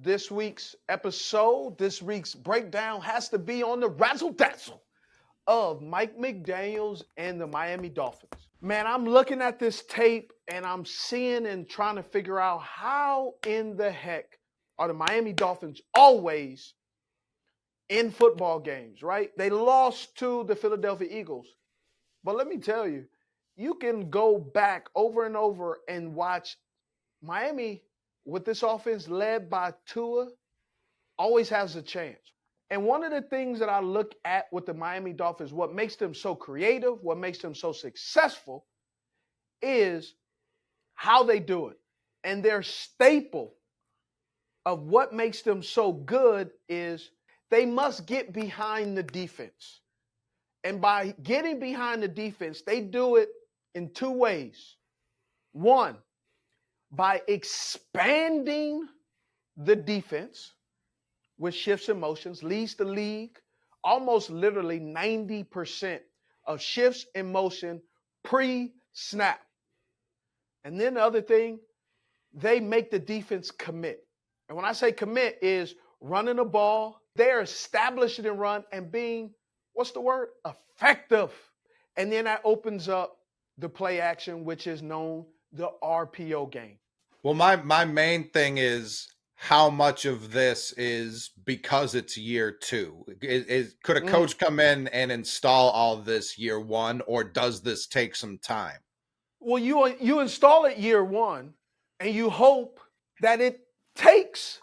this week's episode, this week's breakdown has to be on the razzle-dazzle of Mike McDaniels and the Miami Dolphins. Man, I'm looking at this tape and I'm seeing and trying to figure out how in the heck are the Miami Dolphins always in football games, right? They lost to the Philadelphia Eagles. But let me tell you, you can go back over and over and watch Miami with this offense led by Tua always has a chance. And one of the things that I look at with the Miami Dolphins, what makes them so creative, what makes them so successful is how they do it. And their staple of what makes them so good is they must get behind the defense. And by getting behind the defense, they do it in two ways. One, by expanding the defense with shifts and motions, leads the league almost literally 90% of shifts in motion pre-snap. And then the other thing, they make the defense commit. And when I say commit is running the ball, they're establishing the run and being, what's the word? Effective. And then that opens up the play action, which is known the RPO game. Well, my main thing is how much of this is because it's year two. Could a coach come in and install all this year one, or does this take some time? Well, you install it year one, and you hope that it takes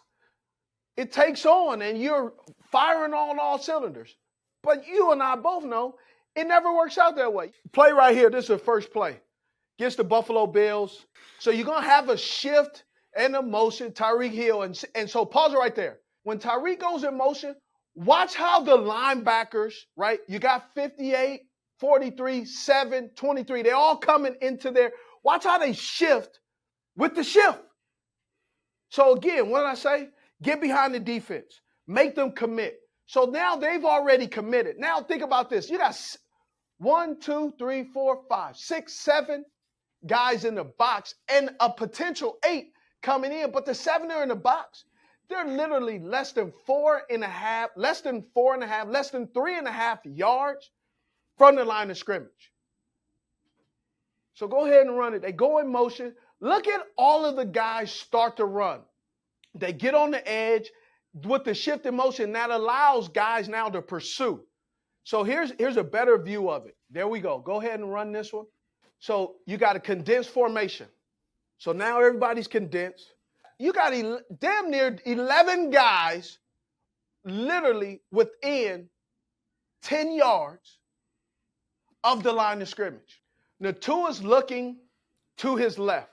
on, and you're firing on all cylinders. But you and I both know it never works out that way. Play right here. This is the first play against the Buffalo Bills. So you're going to have a shift and a motion, Tyreek Hill. And so pause it right there. When Tyreek goes in motion, watch how the linebackers, right? You got 58, 43, 7, 23. They're all coming into there. Watch how they shift with the shift. So again, what did I say? Get behind the defense. Make them commit. So now they've already committed. Now think about this. You got 1, 2, 3, 4, 5, 6, 7 guys in the box and a potential 8 coming in. But the 7 are in the box. They're literally less than 4.5, less than 3.5 yards from the line of scrimmage. So go ahead and run it. They go in motion. Look at all of the guys start to run. They get on the edge with the shift in motion. That allows guys now to pursue. So here's a better view of it. There we go. Go ahead and run this one. So you got a condensed formation. So now everybody's condensed. You got damn near 11 guys literally within 10 yards of the line of scrimmage. Now Tua's looking to his left.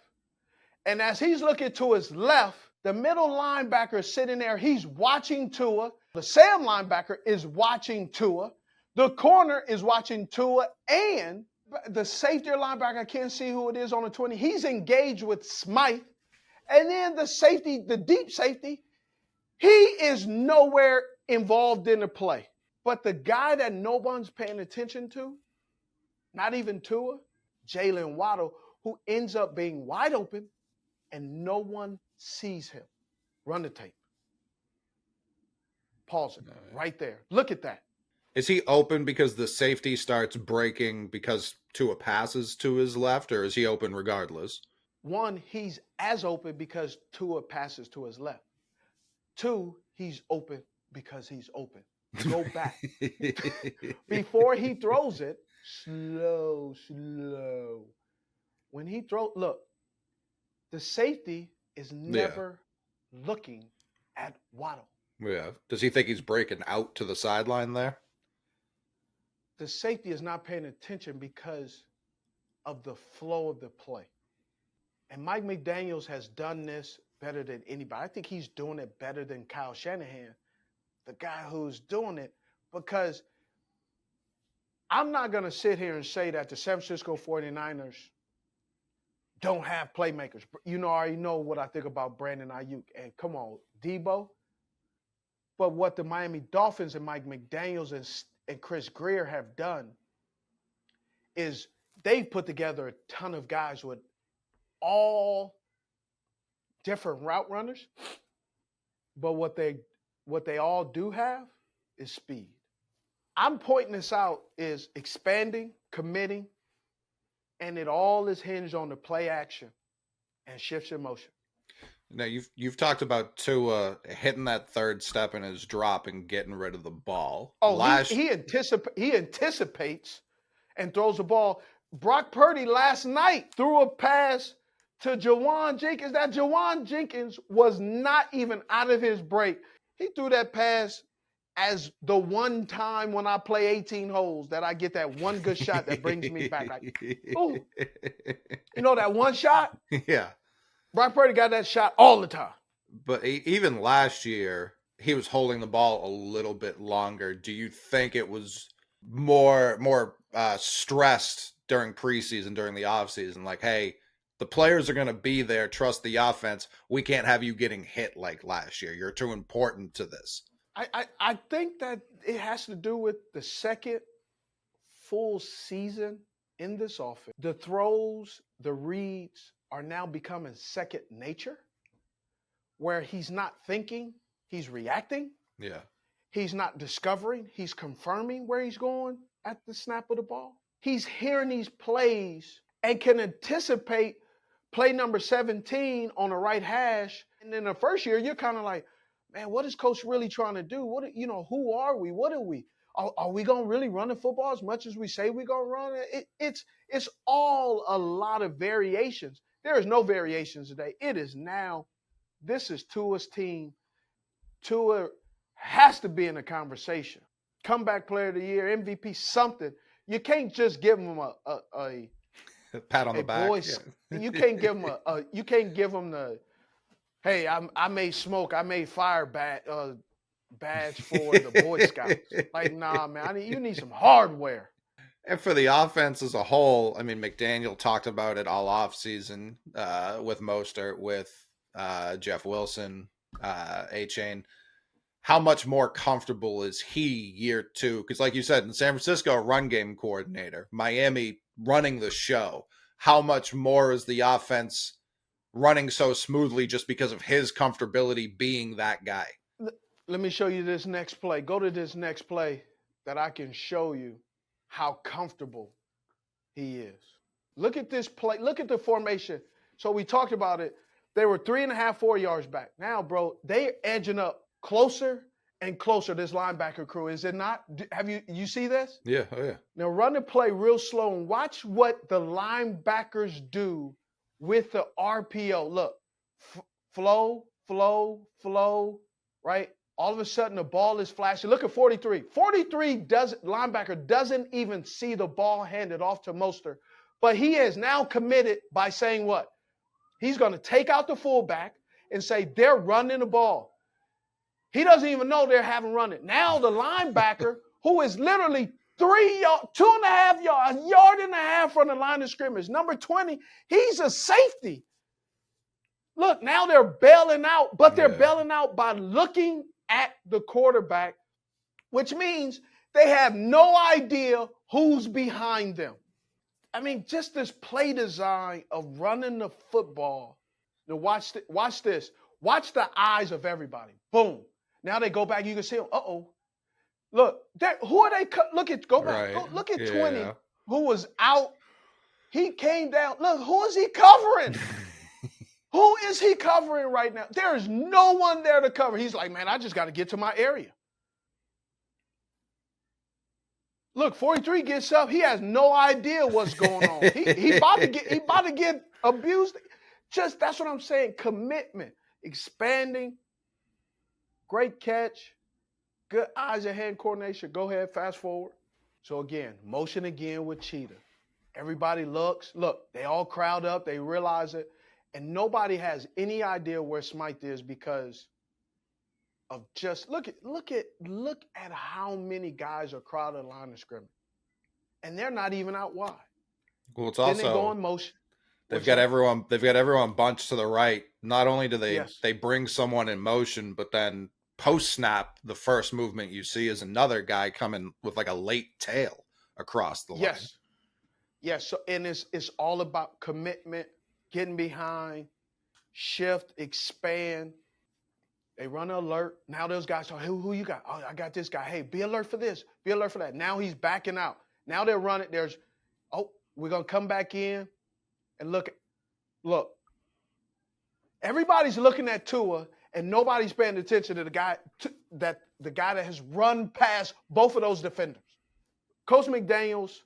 And as he's looking to his left, the middle linebacker is sitting there. He's watching Tua. The Sam linebacker is watching Tua. The corner is watching Tua. And the safety linebacker, I can't see who it is on the 20. He's engaged with Smythe. And then the safety, the deep safety, he is nowhere involved in the play. But the guy that no one's paying attention to, not even Tua, Jalen Waddle, who ends up being wide open and no one sees him. Run the tape. Pause it right there. Look at that. Is he open because the safety starts breaking because Tua passes to his left, or is he open regardless? One, he's as open because Tua passes to his left. Two, he's open because he's open. Go back. Before he throws it, slow. When he throws, look, the safety is never looking at Waddle. Yeah. Does he think he's breaking out to the sideline there? The safety is not paying attention because of the flow of the play. And Mike McDaniels has done this better than anybody. I think he's doing it better than Kyle Shanahan, the guy who's doing it, because I'm not going to sit here and say that the San Francisco 49ers don't have playmakers. You know, I already know what I think about Brandon Ayuk. And come on, Debo. But what the Miami Dolphins and Mike McDaniels and Chris Greer have done is they've put together a ton of guys with all different route runners, But what they all do have is speed. I'm pointing this out is expanding, committing, and it all is hinged on the play action and shifts in motion. Now you've talked about Tua hitting that third step in his drop and getting rid of the ball. Oh, he anticipates and throws the ball. Brock Purdy last night threw a pass to Jawan Jenkins. That Jawan Jenkins was not even out of his break. He threw that pass as the one time when I play 18 holes that I get that one good shot that brings me back. Like, ooh. You know that one shot? Yeah. Brock Purdy got that shot all the time. But even last year, he was holding the ball a little bit longer. Do you think it was more stressed during preseason, during the offseason? Like, hey, the players are going to be there. Trust the offense. We can't have you getting hit like last year. You're too important to this. I think that it has to do with the second full season in this offense. The throws, the reads are now becoming second nature, where he's not thinking, he's reacting. Yeah. He's not discovering, he's confirming where he's going at the snap of the ball. He's hearing these plays and can anticipate play number 17 on the right hash. And in the first year, you're kind of like, man, what is coach really trying to do? Who are we? What are we? Are we going to really run the football as much as we say we're going to run it? It's all a lot of variations. There is no variations today. It is now, this is Tua's team. Tua has to be in the conversation. Comeback player of the year, MVP, something. You can't just give him a pat on the back. Voice. Yeah. You can't give him the, hey, I made smoke, I made fire badge for the Boy Scouts. Like, nah, man, you need some hardware. And for the offense as a whole, I mean, McDaniel talked about it all offseason with Mostert, with Jeff Wilson, A-Chain. How much more comfortable is he year two? Because like you said, in San Francisco, run game coordinator, Miami running the show. How much more is the offense running so smoothly just because of his comfortability being that guy? Let me show you this next play. Go to this next play that I can show you how comfortable he is. Look at this play. Look at the formation. So we talked about it. They were 3.5, 4 yards back. Now, bro, they're edging up closer and closer, this linebacker crew. Is it not? Have you see this? Yeah, oh yeah. Now run the play real slow and watch what the linebackers do with the RPO. Look, flow, right? All of a sudden the ball is flashing. Look at 43. 43 linebacker doesn't even see the ball handed off to Mostert, but he is now committed by saying what? He's going to take out the fullback and say they're running the ball. He doesn't even know they're having run it. Now the linebacker, who is literally 2.5 yards, a yard and a half from the line of scrimmage, number 20, he's a safety. Look, now they're bailing out, but they're bailing out by looking at the quarterback, which means they have no idea who's behind them. I mean, just this play design of running the football. Now watch this. Watch the eyes of everybody. Boom. Now they go back. You can see them. Uh-oh. Look, who are they? Go back. Right. Look at 20, who was out. He came down. Look, who is he covering? Who is he covering right now? There is no one there to cover. He's like, man, I just got to get to my area. Look, 43 gets up. He has no idea what's going on. He about to get abused. Just that's what I'm saying. Commitment, expanding, great catch, good eyes and hand coordination. Go ahead, fast forward. So again, motion again with Cheetah. Everybody looks. Look, they all crowd up. They realize it. And nobody has any idea where Smythe is because of just look at how many guys are crowded line of scrimmage. And they're not even out wide. Well, it's then also they go in motion. They've got everyone bunched to the right. Not only do they bring someone in motion, but then post snap, the first movement you see is another guy coming with like a late tail across the line. Yes. So and it's all about commitment, getting behind, shift, expand. They run an alert. Now those guys are, hey, who you got? Oh, I got this guy. Hey, be alert for this. Be alert for that. Now he's backing out. Now they're running. We're going to come back in and look. Everybody's looking at Tua, and nobody's paying attention to the guy that has run past both of those defenders. Coach McDaniels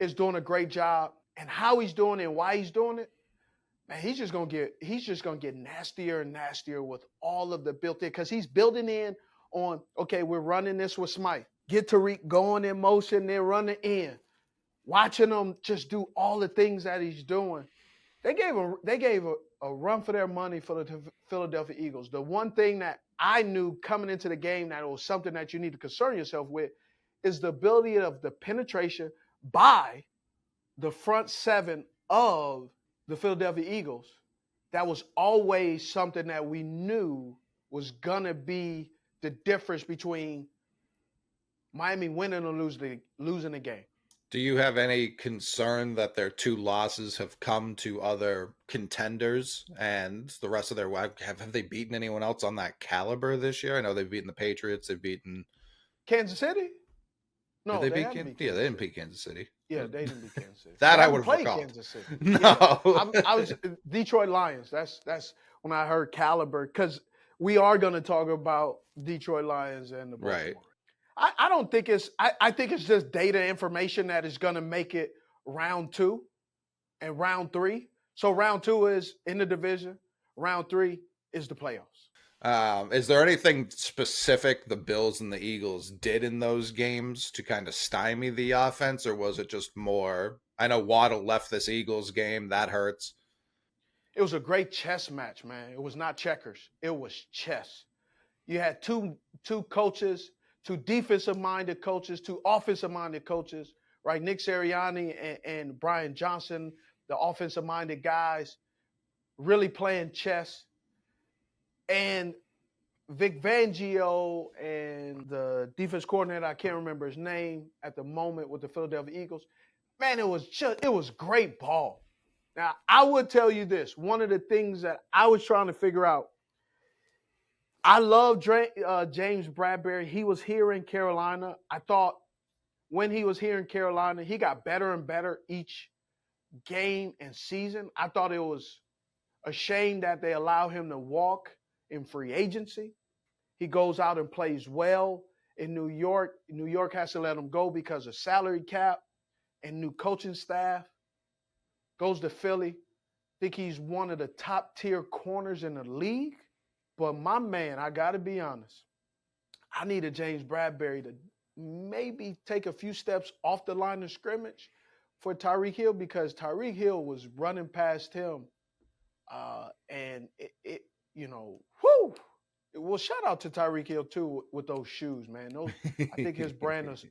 is doing a great job, and how he's doing it and why he's doing it, man, he's just gonna get nastier and nastier with all of the built-in, because he's building in on, okay, we're running this with Smythe. Get Tariq going in motion, they're running in. Watching him just do all the things that he's doing. They gave a run for their money for the Philadelphia Eagles. The one thing that I knew coming into the game that it was something that you need to concern yourself with is the ability of the penetration by the front seven of the Philadelphia Eagles. That was always something that we knew was going to be the difference between Miami winning or losing the game. Do you have any concern that their 2 losses have come to other contenders and the rest of their have they beaten anyone else on that caliber this year? I know they've beaten the Patriots, they've beaten Kansas City? No, they didn't beat they didn't beat Kansas City. Yeah, they didn't beat Kansas City. That I would have recalled. Kansas City. No. Yeah, I was Detroit Lions. That's when I heard caliber, because we are going to talk about Detroit Lions and the Baltimore. Right. I don't think I think it's just data information that is going to make it round 2 and round 3. So round 2 is in the division. Round 3 is the playoffs. Is there anything specific the Bills and the Eagles did in those games to kind of stymie the offense, or was it just more? I know Waddle left this Eagles game. That hurts. It was a great chess match, man. It was not checkers. It was chess. You had two coaches, 2 defensive-minded coaches, 2 offensive-minded coaches, right? Nick Sirianni and Brian Johnson, the offensive-minded guys, really playing chess. And Vic Fangio and the defense coordinator, I can't remember his name at the moment with the Philadelphia Eagles, man, it was great ball. Now, I would tell you this. One of the things that I was trying to figure out, I love James Bradberry. He was here in Carolina. I thought when he was here in Carolina, he got better and better each game and season. I thought it was a shame that they allow him to walk in free agency. He goes out and plays well in New York. New York has to let him go because of salary cap and new coaching staff. Goes to Philly. I think he's one of the top tier corners in the league. But my man, I got to be honest, I needed James Bradberry to maybe take a few steps off the line of scrimmage for Tyreek Hill, because Tyreek Hill was running past him. And whoo. Well, shout out to Tyreek Hill, too, with those shoes, man. I think his brand is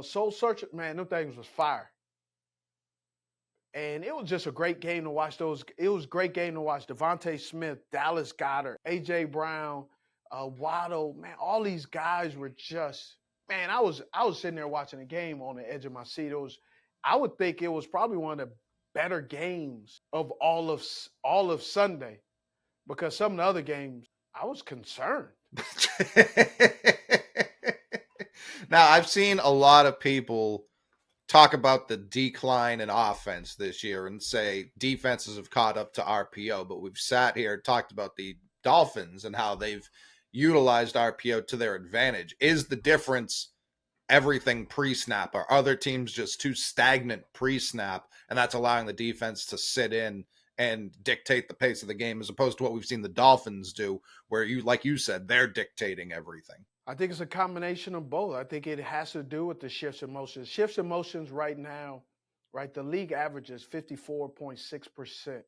Soul Searcher, man, those things was fire. And it was just a great game to watch those. It was a great game to watch Devontae Smith, Dallas Goedert, A.J. Brown, Waddle. Man, all these guys were just, man, I was sitting there watching the game on the edge of my seat. I would think it was probably one of the better games of all of Sunday, because some of the other games, I was concerned. Now, I've seen a lot of people talk about the decline in offense this year and say defenses have caught up to RPO, but we've sat here and talked about the Dolphins and how they've utilized RPO to their advantage. Is the difference everything pre-snap? Are other teams just too stagnant pre-snap, and that's allowing the defense to sit in and dictate the pace of the game, as opposed to what we've seen the Dolphins do, where like you said, they're dictating everything? I think it's a combination of both. I think it has to do with the shifts in motions. Shifts in motions right now, right? The league averages 54.6%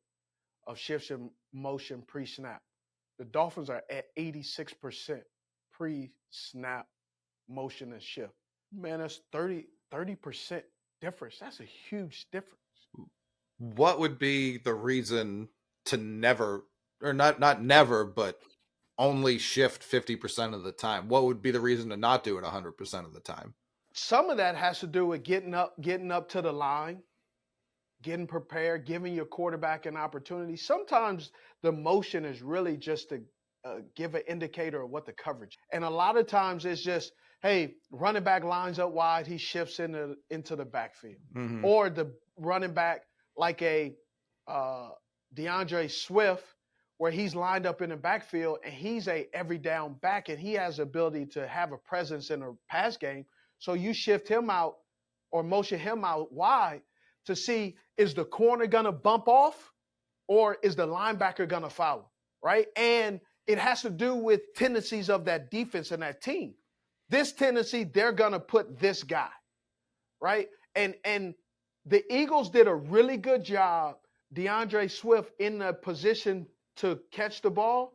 of shifts in motion pre-snap. The Dolphins are at 86% pre-snap motion and shift. Man, that's 30% difference. That's a huge difference. What would be the reason to never, or not never, but only shift 50% of the time? What would be the reason to not do it 100% of the time? Some of that has to do with getting up to the line, getting prepared, giving your quarterback an opportunity. Sometimes the motion is really just to give an indicator of what the coverage. And a lot of times it's just, hey, running back lines up wide, he shifts into the backfield, or the running back like a DeAndre Swift, where he's lined up in the backfield and he's a every down back and he has the ability to have a presence in a pass game. So you shift him out or motion him out wide to see, is the corner going to bump off or is the linebacker going to foul, right? And it has to do with tendencies of that defense and that team. This tendency, they're going to put this guy, right? And the Eagles did a really good job, DeAndre Swift in the position to catch the ball.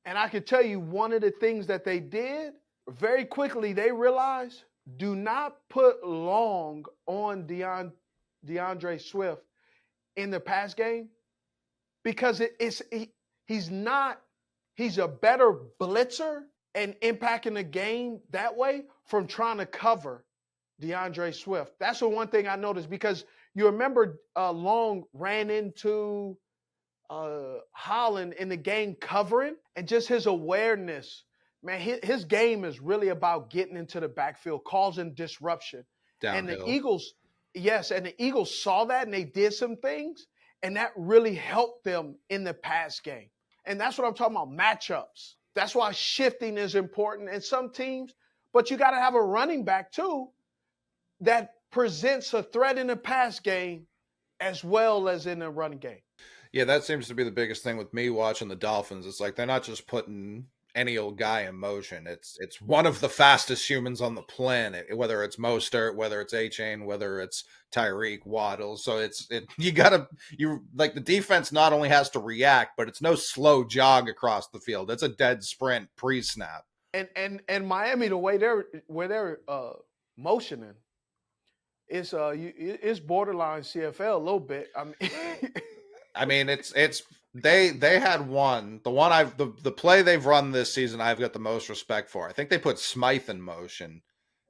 And I can tell you one of the things that they did, very quickly they realized, do not put long on DeAndre Swift in the pass game, because he's a better blitzer and impacting the game that way from trying to cover DeAndre Swift. That's the one thing I noticed, because you remember Long ran into Holland in the game covering, and just his awareness, man, his game is really about getting into the backfield, causing disruption. Downhill. And the Eagles saw that and they did some things, and that really helped them in the pass game. And that's what I'm talking about, matchups. That's why shifting is important in some teams, but you got to have a running back too that presents a threat in the pass game as well as in the running game. Yeah, that seems to be the biggest thing with me watching the Dolphins. It's like they're not just putting any old guy in motion. It's one of the fastest humans on the planet, whether it's Mostert, whether it's A-Chain, whether it's Tyreek, Waddle. So the defense not only has to react, but it's no slow jog across the field. It's a dead sprint pre-snap. And Miami, the way they're motioning, it's borderline CFL a little bit. I mean, they had one. The play they've run this season, I've got the most respect for. I think they put Smythe in motion,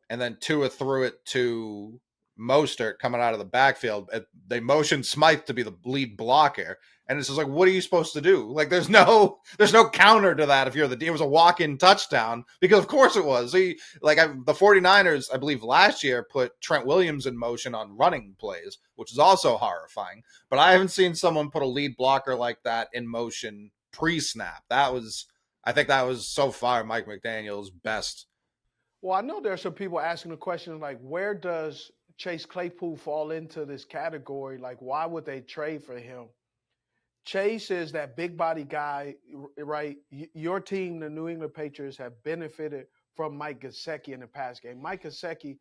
and then Tua threw it to Mostert coming out of the backfield. They motioned Smythe to be the lead blocker, and it's just like, what are you supposed to do? Like, there's no counter to that. If you're it was a walk-in touchdown, because of course it was. The 49ers, I believe last year, put Trent Williams in motion on running plays, which is also horrifying. But I haven't seen someone put a lead blocker like that in motion pre-snap. I think that was so far Mike McDaniel's best. Well, I know there are some people asking the question, like, where does Chase Claypool fall into this category? Like, why would they trade for him? Chase is that big body guy, right? Your team, the New England Patriots, have benefited from Mike Gesicki in the pass game. Mike Gesicki,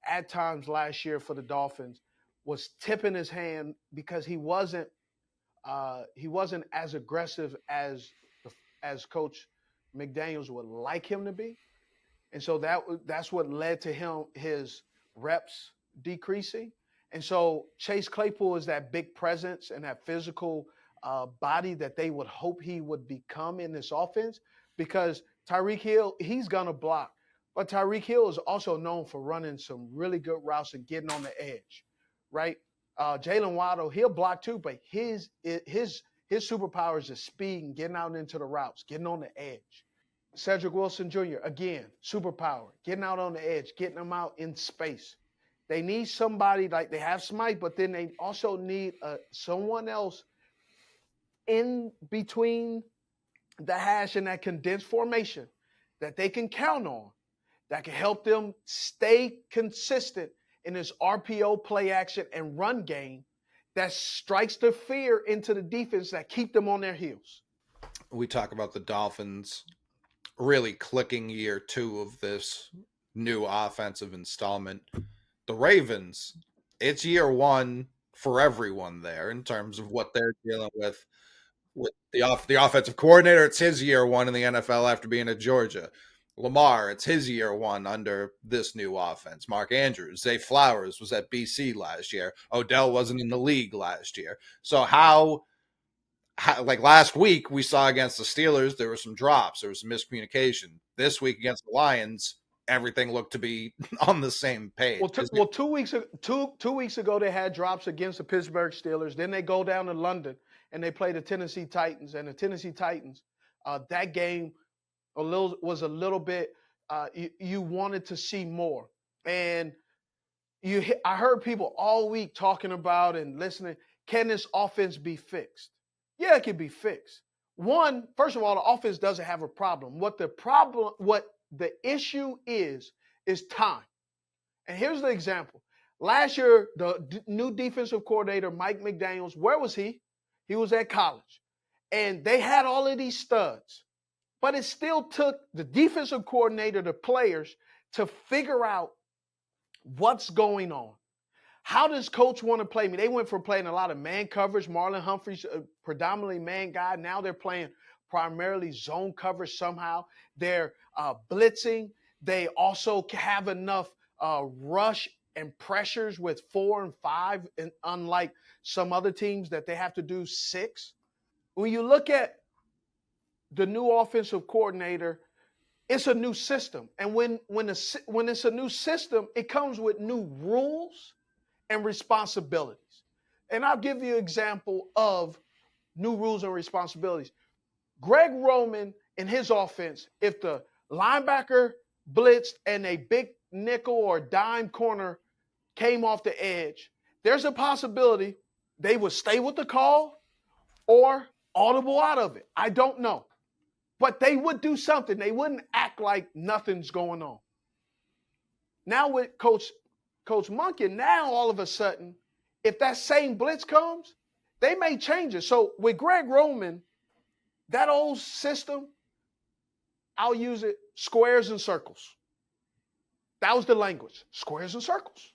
at times last year for the Dolphins, was tipping his hand because he wasn't as aggressive as Coach McDaniels would like him to be, and so that's what led to his reps decreasing. And so Chase Claypool is that big presence and that physical body that they would hope he would become in this offense, because Tyreek Hill, he's going to block. But Tyreek Hill is also known for running some really good routes and getting on the edge, right? Jalen Waddle, he'll block too, but his superpower is the speed and getting out into the routes, getting on the edge. Cedric Wilson Jr., again, superpower, getting out on the edge, getting them out in space. They need somebody, like they have Smythe, but then they also need someone else in between the hash and that condensed formation that they can count on, that can help them stay consistent in this RPO play action and run game that strikes the fear into the defense that keep them on their heels. We talk about the Dolphins really clicking year 2 of this new offensive installment. The Ravens, it's year 1 for everyone there in terms of what they're dealing with the offensive coordinator. It's his year 1 in the NFL after being at Georgia. Lamar, it's his year 1 under this new offense. Mark Andrews, Zay Flowers was at BC last year. Odell wasn't in the league last year. So how like last week we saw against the Steelers, there were some drops, there was some miscommunication. This week against the Lions, everything looked to be on the same page. Well, 2 weeks ago they had drops against the Pittsburgh Steelers. Then they go down to London and they play the Tennessee Titans, and the Tennessee Titans That game was a little bit. You wanted to see more, and I heard people all week talking about and listening. Can this offense be fixed? Yeah, it can be fixed. First of all, the offense doesn't have a problem. What the issue is time. And here's the example. Last year, the new defensive coordinator, Mike McDaniels, where was he? He was at college. And they had all of these studs. But it still took the defensive coordinator, the players, to figure out what's going on. How does coach want to play me? They went from playing a lot of man coverage. Marlon Humphrey's predominantly man guy. Now they're playing primarily zone coverage somehow. They're blitzing. They also have enough rush and pressures with 4 and 5, and unlike some other teams that they have to do 6. When you look at the new offensive coordinator, it's a new system. And when it's a new system, it comes with new rules and responsibilities. And I'll give you an example of new rules and responsibilities. Greg Roman in his offense, if the linebacker blitzed and a big nickel or dime corner came off the edge, there's a possibility they would stay with the call or audible out of it. I don't know. But they would do something. They wouldn't act like nothing's going on. Now with Coach Monken, now all of a sudden, if that same blitz comes, they may change it. So with Greg Roman, that old system, I'll use it, squares and circles. That was the language, squares and circles.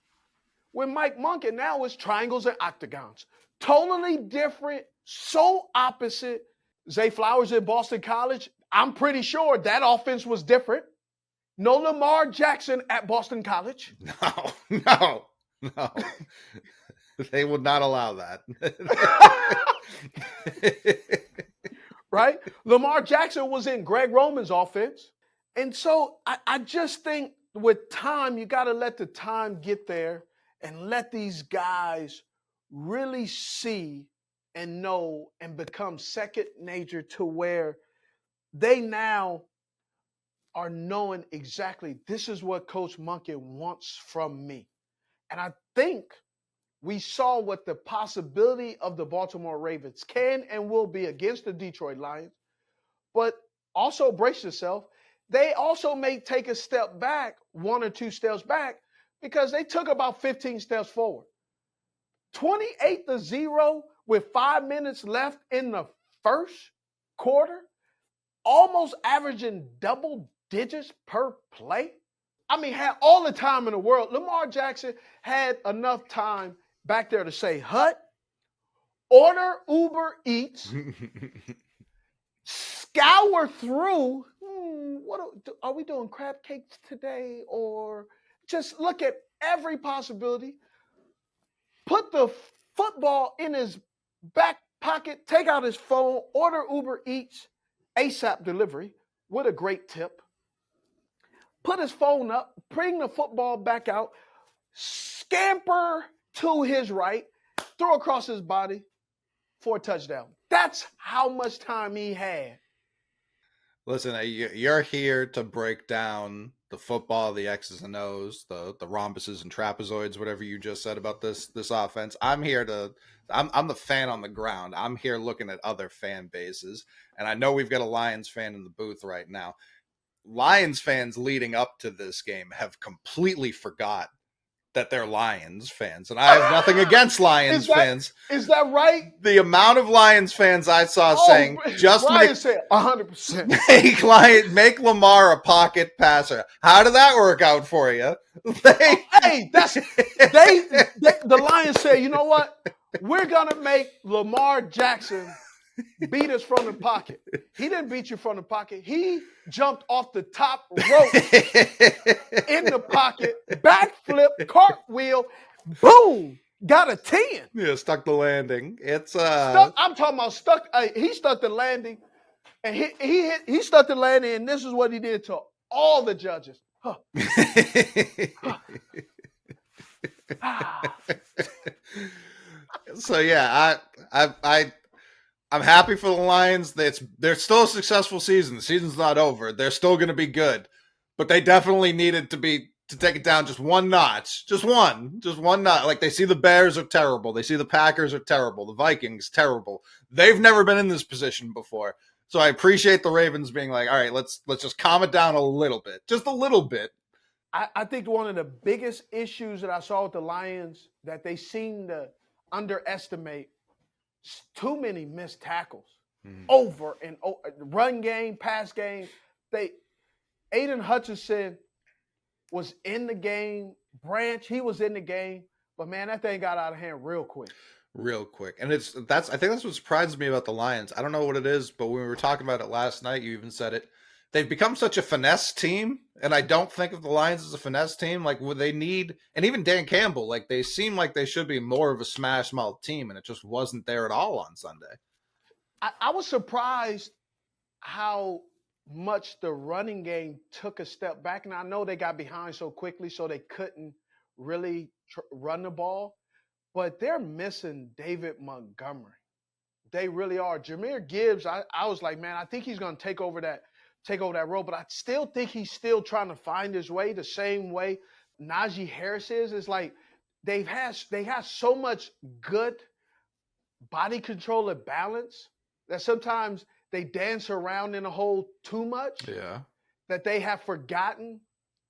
With Mike Monken, now it's triangles and octagons. Totally different, so opposite. Zay Flowers at Boston College, I'm pretty sure that offense was different. No Lamar Jackson at Boston College. No. They would not allow that. Right? Lamar Jackson was in Greg Roman's offense. And so I just think with time, you got to let the time get there and let these guys really see and know and become second nature to where they now are knowing exactly this is what Coach Monken wants from me. And I think we saw what the possibility of the Baltimore Ravens can and will be against the Detroit Lions. But also brace yourself. They also may take a step back, 1 or 2 steps back, because they took about 15 steps forward. 28-0 with 5 minutes left in the first quarter, almost averaging double digits per play. I mean, had all the time in the world. Lamar Jackson had enough time back there to say, Hut, order Uber Eats, scour through, what are we doing, crab cakes today? Or just look at every possibility, put the football in his back pocket, take out his phone, order Uber Eats, ASAP delivery with a great tip, put his phone up, bring the football back out, scamper to his right, throw across his body for a touchdown. That's how much time he had. Listen, you're here to break down the football, the X's and O's, the rhombuses and trapezoids, whatever you just said about this offense. I'm the fan on the ground. I'm here looking at other fan bases, and I know we've got a Lions fan in the booth right now. Lions fans leading up to this game have completely forgot that they're Lions fans, and I have nothing against Lions fans. Is that right? The amount of Lions fans I saw saying, "Just Ryan said 100%. Make Lamar a pocket passer." How did that work out for you? The Lions said, you know what? We're gonna make Lamar Jackson beat us from the pocket. He didn't beat you from the pocket. He jumped off the top rope in the pocket, backflip, cartwheel, boom, got a 10. Yeah, stuck the landing. It's I'm talking about stuck. He stuck the landing, and he stuck the landing, and this is what he did to all the judges. Huh. So yeah, I'm happy for the Lions. They're still a successful season. The season's not over. They're still going to be good, but they definitely needed to take it down just one notch, just one notch. Like they see the Bears are terrible, they see the Packers are terrible, the Vikings terrible. They've never been in this position before, so I appreciate the Ravens being like, all right, let's just calm it down a little bit, just a little bit. I think one of the biggest issues that I saw with the Lions that they seem to underestimate too many missed tackles over and over. Run game, pass game. Aiden Hutchinson was in the game. Branch, he was in the game. But man, that thing got out of hand real quick. Real quick. And I think that's what surprises me about the Lions. I don't know what it is, but when we were talking about it last night, you even said it. They've become such a finesse team, and I don't think of the Lions as a finesse team. Like, what they need, and even Dan Campbell, like, they seem like they should be more of a smash mouth team, and it just wasn't there at all on Sunday. I was surprised how much the running game took a step back, and I know they got behind so quickly, so they couldn't really run the ball, but they're missing David Montgomery. They really are. Jahmyr Gibbs, I was like, man, I think he's going to take over that role, but I still think he's still trying to find his way the same way Najee Harris is. It's like they have so much good body control and balance that sometimes they dance around in a hole too much. Yeah. That they have forgotten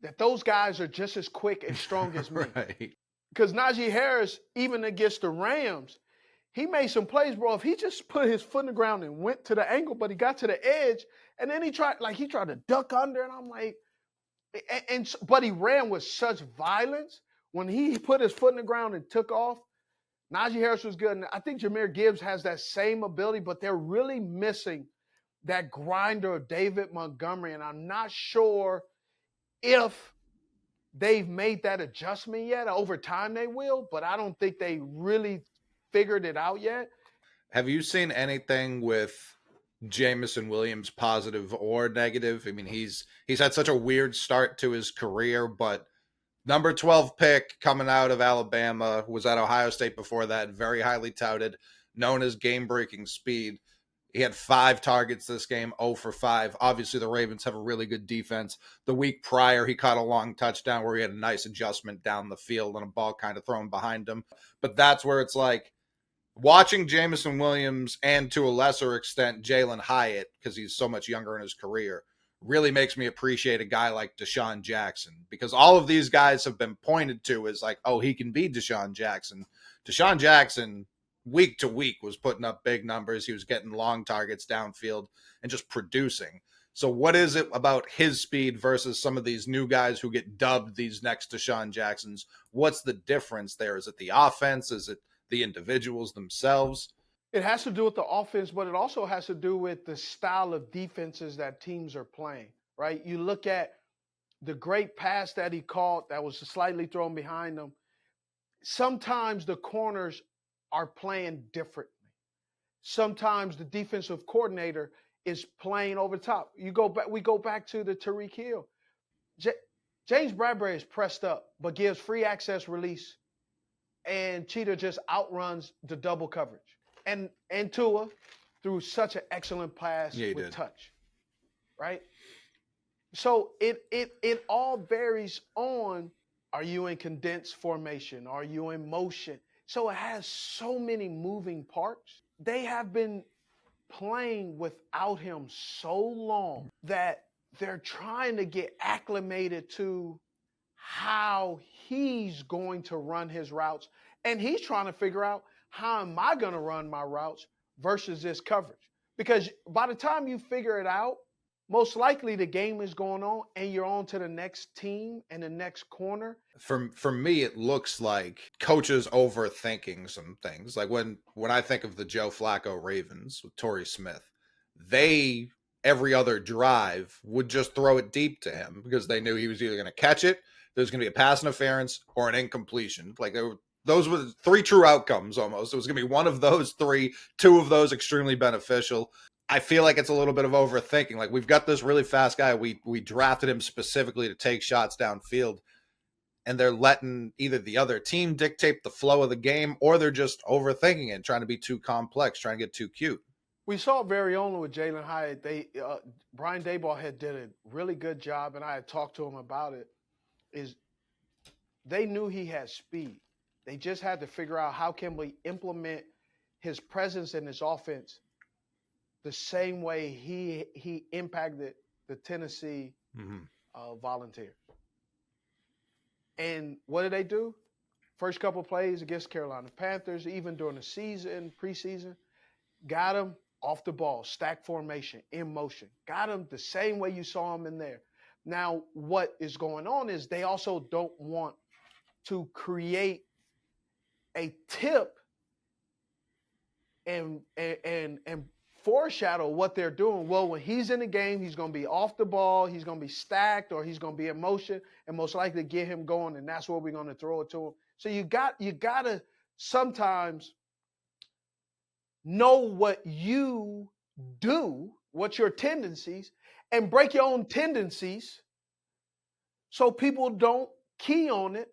that those guys are just as quick and strong as me. Right. Because Najee Harris, even against the Rams, he made some plays, bro. If he just put his foot in the ground and went to the angle, but he got to the edge, and then he tried to duck under, and I'm like, but he ran with such violence. When he put his foot in the ground and took off, Najee Harris was good. And I think Jahmyr Gibbs has that same ability, but they're really missing that grinder of David Montgomery, and I'm not sure if they've made that adjustment yet. Over time they will, but I don't think they really figured it out yet. Have you seen anything with Jameson Williams, positive or negative? I mean, he's had such a weird start to his career, but number 12 pick coming out of Alabama, was at Ohio State before that, very highly touted, known as game-breaking speed. He had 5 targets this game, 0 for 5. Obviously, the Ravens have a really good defense. The week prior, he caught a long touchdown where he had a nice adjustment down the field and a ball kind of thrown behind him. But that's where it's like, watching Jameson Williams and to a lesser extent Jalen Hyatt, because he's so much younger in his career, really makes me appreciate a guy like Deshaun Jackson, because all of these guys have been pointed to as like, oh, he can be Deshaun Jackson. Deshaun Jackson, week to week, was putting up big numbers. He was getting long targets downfield and just producing. So what is it about his speed versus some of these new guys who get dubbed these next Deshaun Jacksons? What's the difference there? Is it the offense? Is it the individuals themselves? It has to do with the offense, but it also has to do with the style of defenses that teams are playing, right? You look at the great pass that he caught that was slightly thrown behind him. Sometimes the corners are playing differently. Sometimes the defensive coordinator is playing over top. We go back to the Tyreek Hill. James Bradbury is pressed up, but gives free access release, and Cheetah just outruns the double coverage. And Tua threw such an excellent pass with touch, right? So it all varies on, are you in condensed formation? Are you in motion? So it has so many moving parts. They have been playing without him so long that they're trying to get acclimated to how he's going to run his routes. And he's trying to figure out, how am I going to run my routes versus this coverage? Because by the time you figure it out, most likely the game is going on and you're on to the next team and the next corner. For me, it looks like coaches overthinking some things. Like when I think of the Joe Flacco Ravens with Torrey Smith, they, every other drive, would just throw it deep to him because they knew he was either going to catch it, there's going to be a pass interference, or an incompletion. Like those were 3 true outcomes almost. It was going to be one of those 3, 2 of those extremely beneficial. I feel like it's a little bit of overthinking. Like, we've got this really fast guy. We drafted him specifically to take shots downfield, and they're letting either the other team dictate the flow of the game, or they're just overthinking it, trying to be too complex, trying to get too cute. We saw it very only with Jalen Hyatt. Brian Daboll had did a really good job, and I had talked to him about it. Is they knew he had speed. They just had to figure out how can we implement his presence in his offense the same way he impacted the Tennessee Volunteers. And what did they do? First couple plays against Carolina Panthers, even during the season, preseason, got him off the ball, stack formation, in motion. Got him the same way you saw him in there. Now, what is going on is they also don't want to create a tip and foreshadow what they're doing. Well, when he's in the game, he's going to be off the ball, he's going to be stacked, or he's going to be in motion, and most likely get him going, and that's where we're going to throw it to him. So you got to sometimes know what you do, what's your tendencies, and break your own tendencies so people don't key on it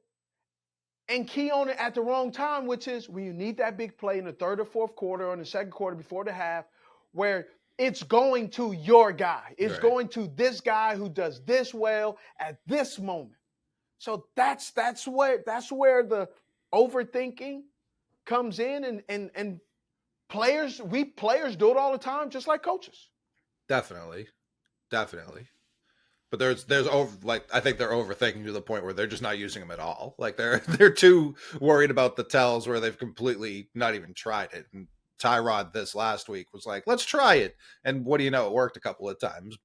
and key on it at the wrong time, which is when you need that big play in the third or fourth quarter or in the second quarter before the half where it's going to your guy. It's going to this guy who does this well at this moment. So that's where the overthinking comes in and players do it all the time, just like coaches. Definitely. But there's over, like, I think they're overthinking to the point where they're just not using them at all. Like they're too worried about the tells where they've completely not even tried it. And Tyrod this last week was like, let's try it. And what do you know? It worked a couple of times.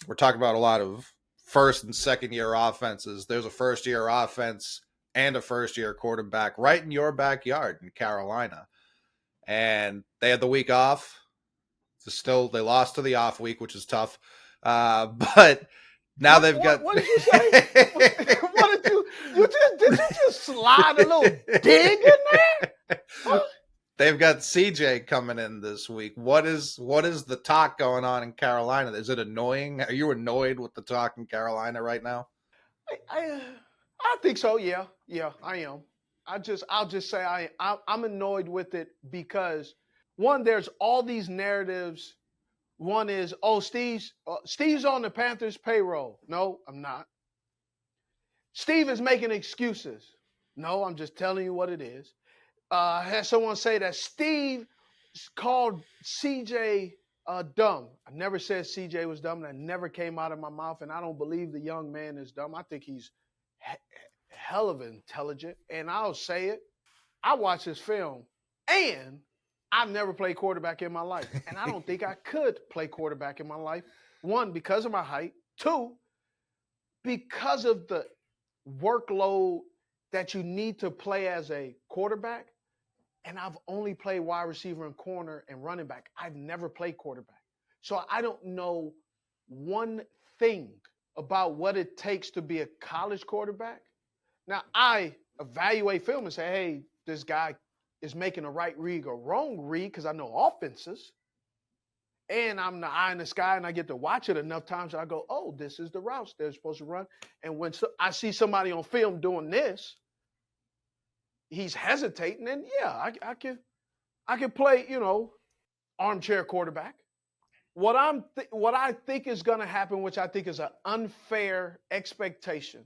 We're talking about a lot of first and second year offenses. There's a first year offense and a first year quarterback right in your backyard in Carolina. And they had the week off. They lost to the off week, which is tough. But now they've got. What did you say? What did you just slide a little dig in there? Huh? They've got CJ coming in this week. What is the talk going on in Carolina? Is it annoying? Are you annoyed with the talk in Carolina right now? I think so. Yeah, I am. I'll just say I'm annoyed with it because one, there's all these narratives. One is, Steve's on the Panthers payroll. No, I'm not. Steve is making excuses. No, I'm just telling you what it is. I had someone say that Steve called CJ dumb. I never said CJ was dumb. That never came out of my mouth, and I don't believe the young man is dumb. I think he's hell of intelligent, and I'll say it. I watched his film, and I've never played quarterback in my life, and I don't think I could play quarterback in my life. One, because of my height. Two, because of the workload that you need to play as a quarterback. And I've only played wide receiver and corner and running back. I've never played quarterback. So I don't know one thing about what it takes to be a college quarterback. Now, I evaluate film and say, hey, this guy is making a right read or wrong read because I know offenses. And I'm the eye in the sky and I get to watch it enough times. I go, oh, this is the routes they're supposed to run. And when I see somebody on film doing this, he's hesitating. And yeah, I can play, armchair quarterback. What I think is going to happen, which I think is an unfair expectation,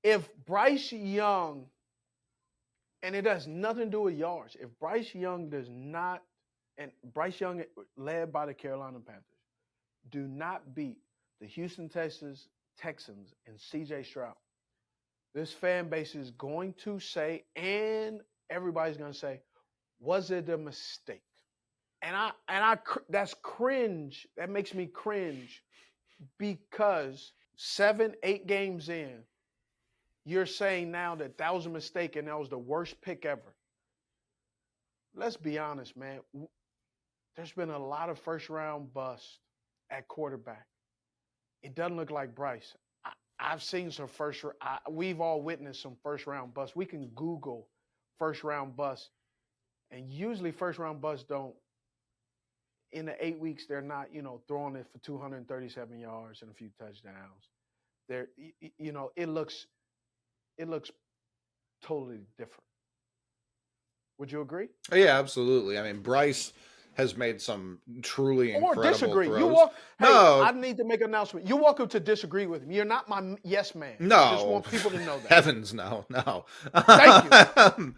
if Bryce Young, and it has nothing to do with yards, if Bryce Young does not, and Bryce Young, led by the Carolina Panthers, do not beat the Houston Texans and C.J. Stroud, this fan base is going to say, and everybody's going to say, was it a mistake? And I that's cringe. That makes me cringe because 7-8 games in, you're saying now that was a mistake and that was the worst pick ever. Let's be honest, man. There's been a lot of first-round busts at quarterback. It doesn't look like Bryce. I've seen some we've all witnessed some first-round busts. We can Google first-round busts, and usually first-round busts don't, in the 8 weeks, they're not, throwing it for 237 yards and a few touchdowns. It looks totally different. Would you agree? Yeah, absolutely. I mean, Bryce has made some truly Or incredible disagree? You throws. walk. Hey, I No, need to make an announcement. You're welcome to disagree with me. You're not my yes man. I just no, want people to know that. heavens, no. Thank you.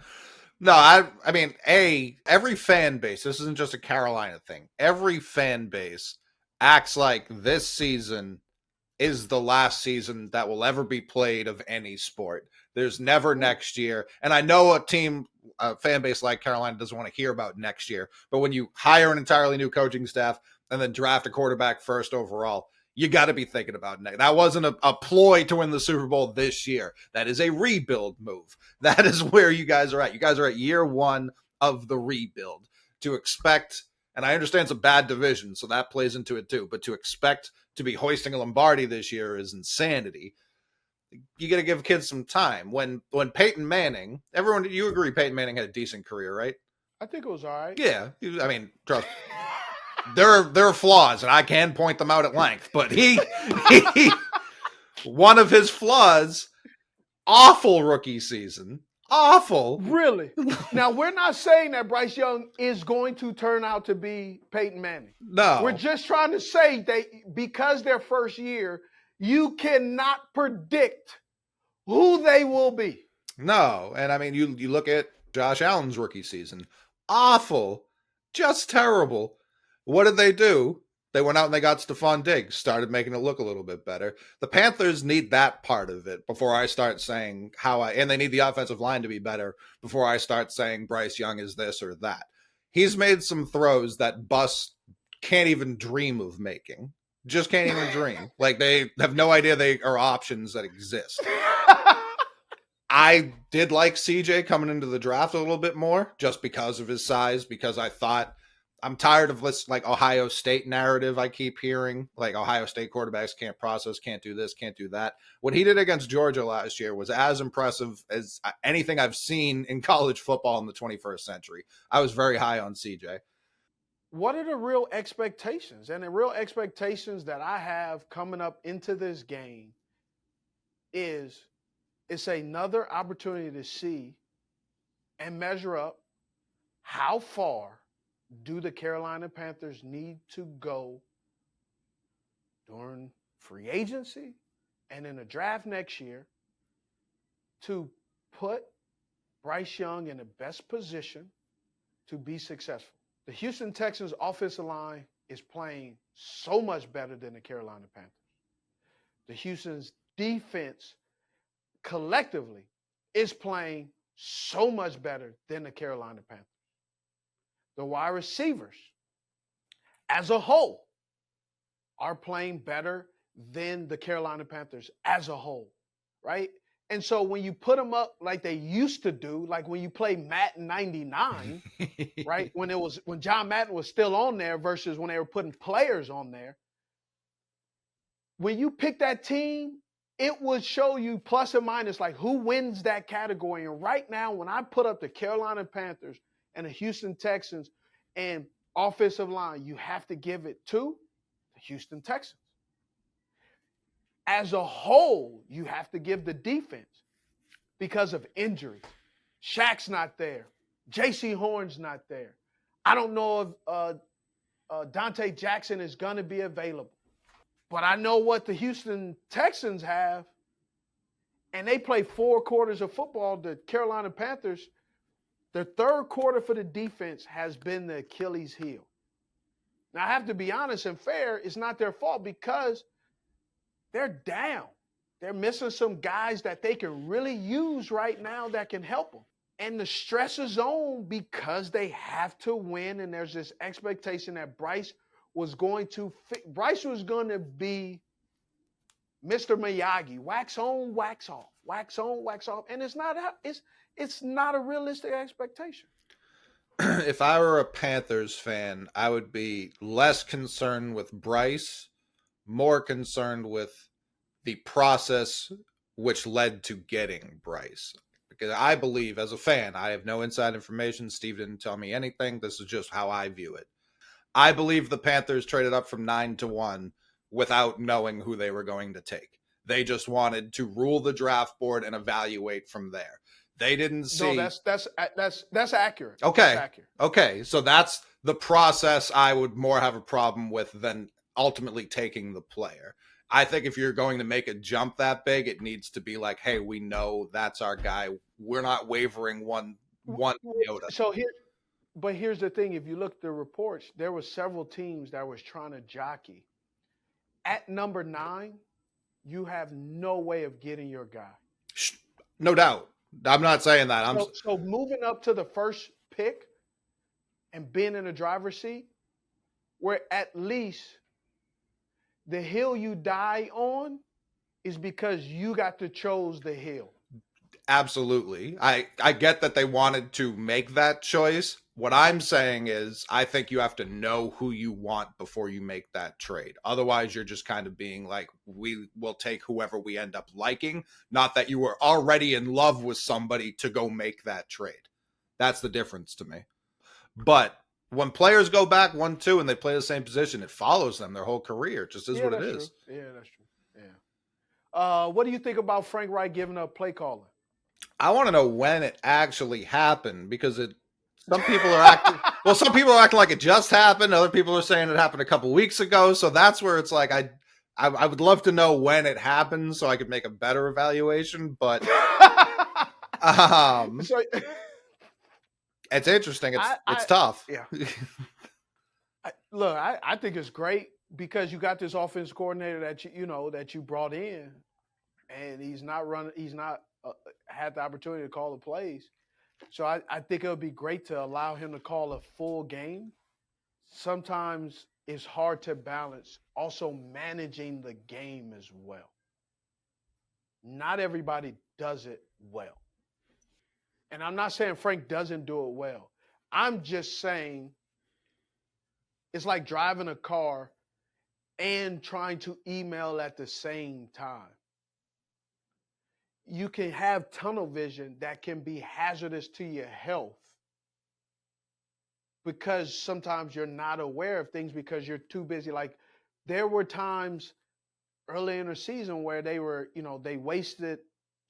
No, I mean, every fan base, this isn't just a Carolina thing. Every fan base acts like this season is the last season that will ever be played of any sport. There's never next year. And I know a fan base like Carolina doesn't want to hear about next year, but when you hire an entirely new coaching staff and then draft a quarterback first overall, you got to be thinking about next. That wasn't a ploy to win the Super Bowl this year. That is a rebuild move. That is where you guys are at. You guys are at year one of the rebuild. To expect, and I understand it's a bad division, so that plays into it too, but to expect to be hoisting a Lombardi this year is insanity. You got to give kids some time. When Peyton Manning, everyone, you agree Peyton Manning had a decent career, right? I think it was all right. Yeah, I mean, trust. There are flaws, and I can point them out at length. But he one of his flaws, awful rookie season, awful. Really? Now, we're not saying that Bryce Young is going to turn out to be Peyton Manning. No, We're just trying to say that because their first year, you cannot predict who they will be. no, and I mean, you look at Josh Allen's rookie season, awful, just terrible. What did they do? They went out and they got Stephon Diggs, started making it look a little bit better. The Panthers need that part of it before I start saying and they need the offensive line to be better before I start saying Bryce Young is this or that. He's made some throws that Bus can't even dream of making. Just can't even dream. Like, they have no idea they are options that exist. I did like CJ coming into the draft a little bit more just because of his size, because I thought I'm tired of this like Ohio State narrative I keep hearing. Like, Ohio State quarterbacks can't process, can't do this, can't do that. What he did against Georgia last year was as impressive as anything I've seen in college football in the 21st century. I was very high on CJ. What are the real expectations? And the real expectations that I have coming up into this game is it's another opportunity to see and measure up how far do the Carolina Panthers need to go during free agency and in the draft next year to put Bryce Young in the best position to be successful. The Houston Texans offensive line is playing so much better than the Carolina Panthers. The Houston's defense collectively is playing so much better than the Carolina Panthers. The wide receivers as a whole are playing better than the Carolina Panthers as a whole, right? And so when you put them up like they used to do, like when you play Madden 99, right? When John Madden was still on there versus when they were putting players on there, when you pick that team, it would show you plus and minus like who wins that category. And right now, when I put up the Carolina Panthers and the Houston Texans and offensive line, you have to give it to the Houston Texans. As a whole, you have to give the defense because of injuries. Shaq's not there. J.C. Horn's not there. I don't know if Dante Jackson is going to be available. But I know what the Houston Texans have, and they play 4 quarters of football. The Carolina Panthers, their third quarter for the defense has been the Achilles heel. Now, I have to be honest and fair, it's not their fault because they're down. They're missing some guys that they can really use right now that can help them. And the stress is on because they have to win, and there's this expectation that Bryce was going to be Mr. Miyagi, wax on, wax off, wax on, wax off, and it's not a realistic expectation. If I were a Panthers fan, I would be less concerned with Bryce, more concerned with the process which led to getting Bryce. Because I believe, as a fan, I have no inside information. Steve didn't tell me anything. This is just how I view it. I believe the Panthers traded up from 9-1 without knowing who they were going to take. They just wanted to rule the draft board and evaluate from there. They didn't see. No, that's accurate. Okay. That's accurate. Okay. So that's the process I would more have a problem with than ultimately taking the player. I think if you're going to make a jump that big, it needs to be like, hey, we know that's our guy. We're not wavering one iota. So here's the thing. If you look at the reports, there were several teams that was trying to jockey. At number 9, you have no way of getting your guy. No doubt. I'm not saying that. So moving up to the first pick and being in the driver's seat, where at least the hill you die on is because you got to chose the hill. Absolutely. I get that they wanted to make that choice. What I'm saying is I think you have to know who you want before you make that trade. Otherwise, you're just kind of being like, we will take whoever we end up liking, not that you were already in love with somebody to go make that trade. That's the difference to me. But when players go back 1-2 and they play the same position, it follows them their whole career. It just is what it is. True. Yeah, that's true. Yeah. What do you think about Frank Reich giving up play calling? I want to know when it actually happened because some people are acting like it just happened. Other people are saying it happened a couple weeks ago. So that's where it's like I would love to know when it happened so I could make a better evaluation. But it's interesting. It's tough. Yeah. I think it's great because you got this offense coordinator that you brought in, and he's not had the opportunity to call the plays. So I think it would be great to allow him to call a full game. Sometimes it's hard to balance also managing the game as well. Not everybody does it well. And I'm not saying Frank doesn't do it well. I'm just saying it's like driving a car and trying to email at the same time. You can have tunnel vision that can be hazardous to your health because sometimes you're not aware of things because you're too busy. Like there were times early in the season where they wasted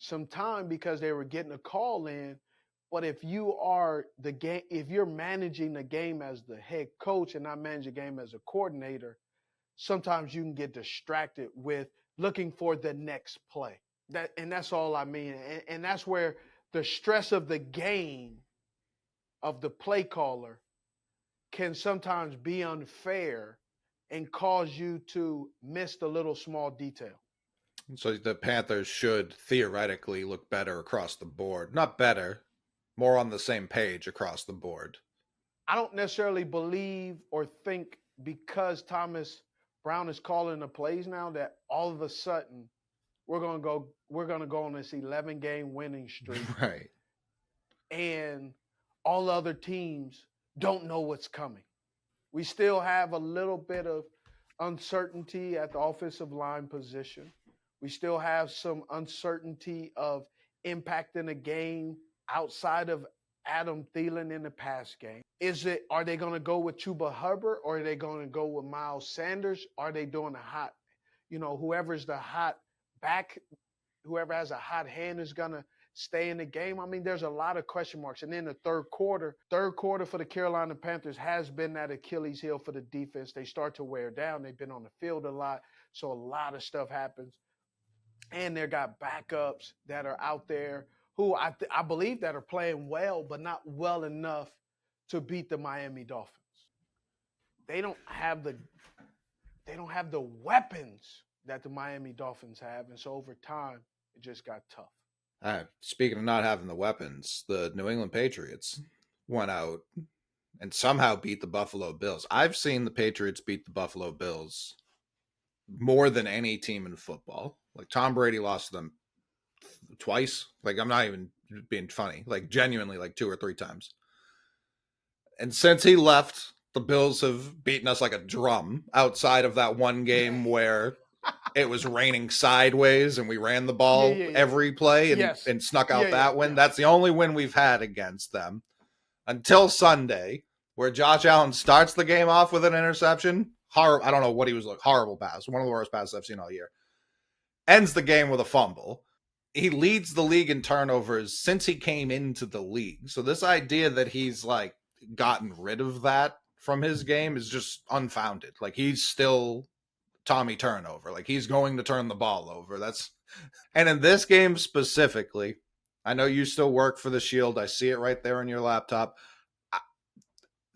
some time because they were getting a call in. But if you're managing the game as the head coach and not managing the game as a coordinator, sometimes you can get distracted with looking for the next play. That's all I mean. And that's where the stress of the game of the play caller can sometimes be unfair and cause you to miss the little small detail. So the Panthers should theoretically look better across the board. Not better, more on the same page across the board. I don't necessarily believe or think because Thomas Brown is calling the plays now that all of a sudden we're going to go on this 11-game winning streak. Right. And all other teams don't know what's coming. We still have a little bit of uncertainty at the offensive line position. We still have some uncertainty of impacting the game outside of Adam Thielen in the pass game. Are they going to go with Chuba Hubbard or are they going to go with Miles Sanders? Are they doing whoever's the hot back, whoever has a hot hand is going to stay in the game? I mean, there's a lot of question marks. And then the third quarter for the Carolina Panthers has been that Achilles heel for the defense. They start to wear down. They've been on the field a lot, so a lot of stuff happens. And they got backups that are out there who I believe that are playing well, but not well enough to beat the Miami Dolphins. They don't have the weapons that the Miami Dolphins have, and so over time, it just got tough. Speaking of not having the weapons, the New England Patriots went out and somehow beat the Buffalo Bills. I've seen the Patriots beat the Buffalo Bills more than any team in football. Like Tom Brady lost to them twice. Like I'm not even being funny. Like genuinely, like 2 or 3 times. And since he left, the Bills have beaten us like a drum outside of that one game where it was raining sideways and we ran the ball every play and snuck out that win. That's the only win we've had against them until Sunday, where Josh Allen starts the game off with an interception. I don't know what he was like. Horrible pass. One of the worst passes I've seen all year. Ends the game with a fumble. he leads the league in turnovers since he came into the league. So this idea that he's like gotten rid of that from his game is just unfounded. Like he's still Tommy turnover. Like he's going to turn the ball over. And in this game specifically, I know you still work for the Shield. I see it right there on your laptop.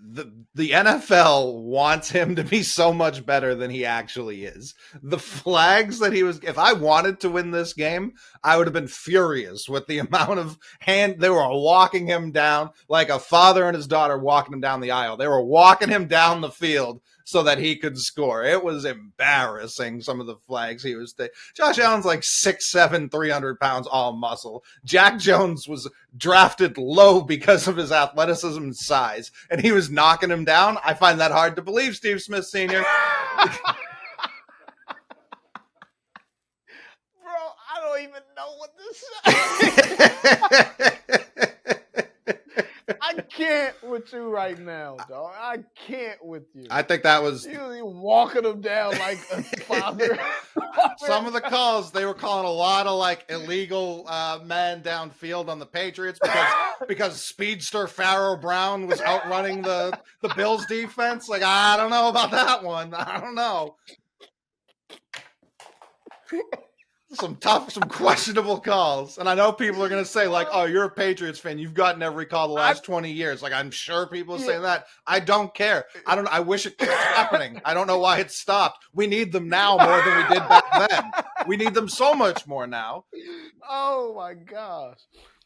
The NFL wants him to be so much better than he actually is. The flags that he was, if I wanted to win this game, I would have been furious with the amount of they were walking him down like a father and his daughter walking him down the aisle. They were walking him down the field so that he could score. It was embarrassing, some of the flags he was taking. Josh Allen's like 6'7", 300 pounds, all muscle. Jack Jones was drafted low because of his athleticism and size, and he was knocking him down. I find that hard to believe, Steve Smith Sr. Bro, I don't even know what to say. I can't with you right now, dog. I can't with you. I think that was... You walking him down like a father. Some of the calls, they were calling a lot of like illegal man downfield on the Patriots because speedster Pharaoh Brown was outrunning the Bills defense. Like, I don't know about that one. I don't know. Some questionable calls. And I know people are going to say, like, oh, you're a Patriots fan. You've gotten every call the last 20 years. Like, I'm sure people say that. I don't care. I wish it kept happening. I don't know why it stopped. We need them now more than we did back then. We need them so much more now. Oh, my gosh.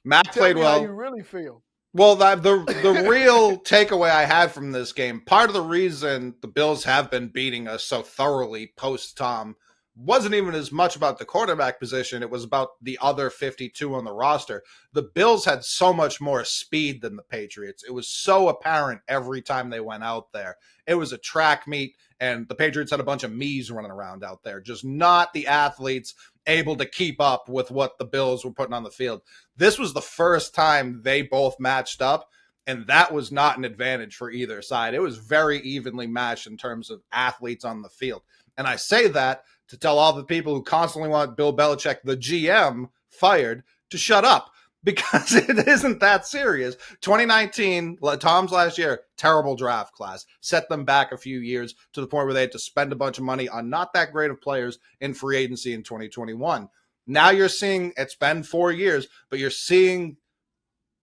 Matt played well. How you really feel. Well, the real takeaway I had from this game, part of the reason the Bills have been beating us so thoroughly post-Tom wasn't even as much about the quarterback position. It was about the other 52 on the roster. The Bills had so much more speed than the Patriots. It was so apparent every time they went out there. It was a track meet, and the Patriots had a bunch of me's running around out there, just not the athletes able to keep up with what the Bills were putting on the field. This was the first time they both matched up, and that was not an advantage for either side. It was very evenly matched in terms of athletes on the field. And I say that to tell all the people who constantly want Bill Belichick, the GM, fired, to shut up, because it isn't that serious. 2019, Tom's last year, terrible draft class, set them back a few years to the point where they had to spend a bunch of money on not that great of players in free agency in 2021. Now you're seeing, it's been 4 years, but you're seeing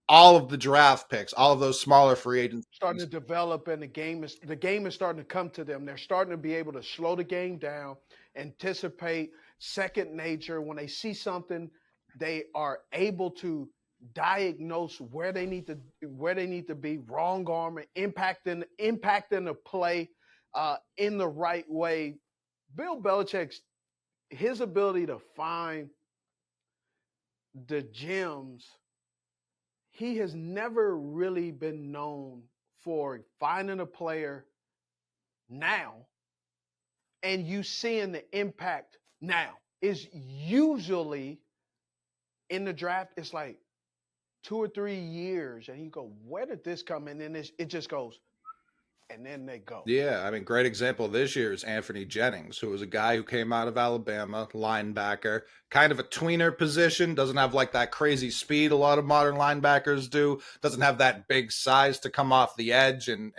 all of the draft picks, all of those smaller free agents starting to develop, and the game is starting to come to them. They're starting to be able to slow the game down, anticipate, second nature. When they see something, they are able to diagnose where they need to be, wrong arm, impacting the play in the right way. Bill Belichick's his ability to find the gems. He has never really been known for finding a player now and you seeing the impact now. Is usually in the draft, it's like 2 or 3 years, and you go, where did this come in? And it just goes, and then they go. Yeah, I mean, great example this year is Anthony Jennings, who was a guy who came out of Alabama, linebacker, kind of a tweener position, doesn't have like that crazy speed a lot of modern linebackers do, doesn't have that big size to come off the edge and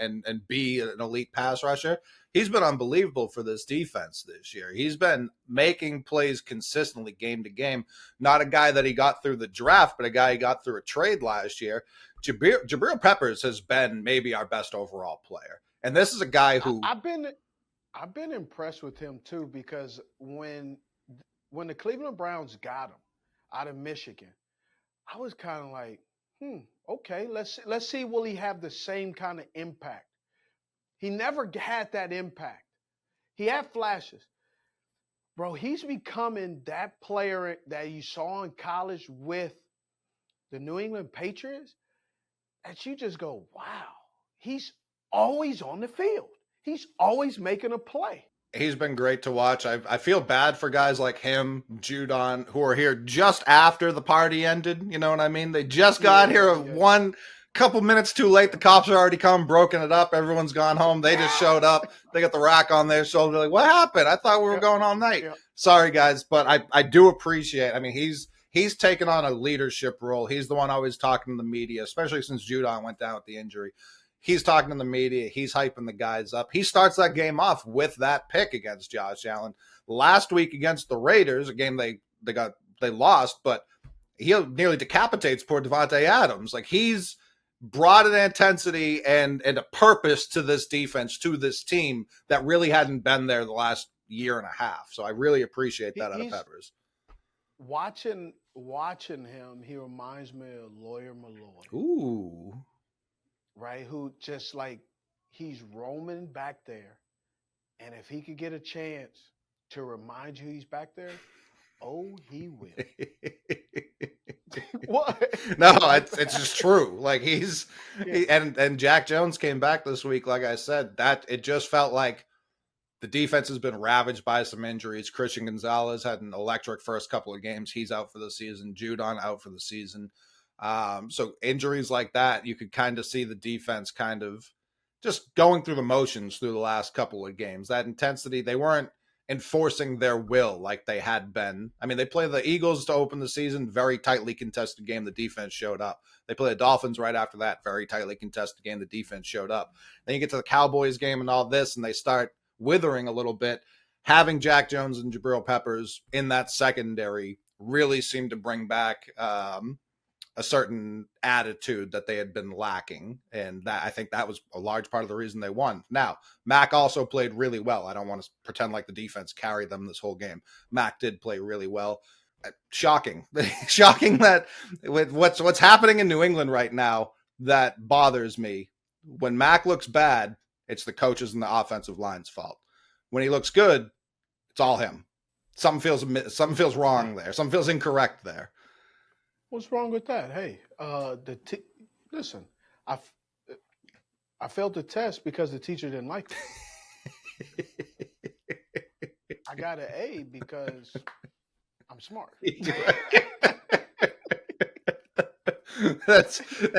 be an elite pass rusher. He's been unbelievable for this defense this year. He's been making plays consistently game to game. Not a guy that he got through the draft, but a guy he got through a trade last year. Jabril Peppers has been maybe our best overall player. And this is a guy who I've been impressed with him too, because when the Cleveland Browns got him out of Michigan, I was kind of like, okay, let's see, will he have the same kind of impact? He never had that impact. He had flashes. Bro, he's becoming that player that you saw in college with the New England Patriots that you just go, wow, he's always on the field. He's always making a play. He's been great to watch. I feel bad for guys like him, Judon, who are here just after the party ended. You know what I mean? They just got here one couple minutes too late. The cops are already come, broken it up. Everyone's gone home. They just showed up. They got the rack on their shoulder. They're like, what happened? I thought we were going all night. Sorry, guys, but I do appreciate. I mean, he's he's taken on a leadership role. He's the one always talking to the media, especially since Judon went down with the injury. He's talking to the media. He's hyping the guys up. He starts that game off with that pick against Josh Allen. Last week against the Raiders, a game they lost, but he nearly decapitates poor Devontae Adams. Like, he's brought an intensity and a purpose to this defense, to this team that really hadn't been there the last year and a half. So I really appreciate that out of Peppers. Watching him, he reminds me of Lawyer Malloy. Ooh. Right? Who just like, he's roaming back there. And if he could get a chance to remind you he's back there, oh, he will. What? No, it's just true. Like, and Jack Jones came back this week. Like I said, that it just felt like the defense has been ravaged by some injuries. Christian Gonzalez had an electric first couple of games. He's out for the season. Judon out for the season. So injuries like that, you could kind of see the defense kind of just going through the motions through the last couple of games. That intensity, they weren't enforcing their will like they had been. I mean, they played the Eagles to open the season, very tightly contested game. The defense showed up. They played the Dolphins right after that, very tightly contested game. The defense showed up. Then you get to the Cowboys game and all this, and they start withering a little bit. Having Jack Jones and Jabril Peppers in that secondary really seemed to bring back a certain attitude that they had been lacking. And that, I think that was a large part of the reason they won. Now, Mac also played really well. I don't want to pretend like the defense carried them this whole game. Mac did play really well. Shocking. Shocking that with what's happening in New England right now, that bothers me. When Mac looks bad, it's the coaches and the offensive line's fault. When he looks good, it's all him. Something feels wrong there. Something feels incorrect there. What's wrong with that? Hey, listen, I failed the test because the teacher didn't like it. I got an A because I'm smart. That's it.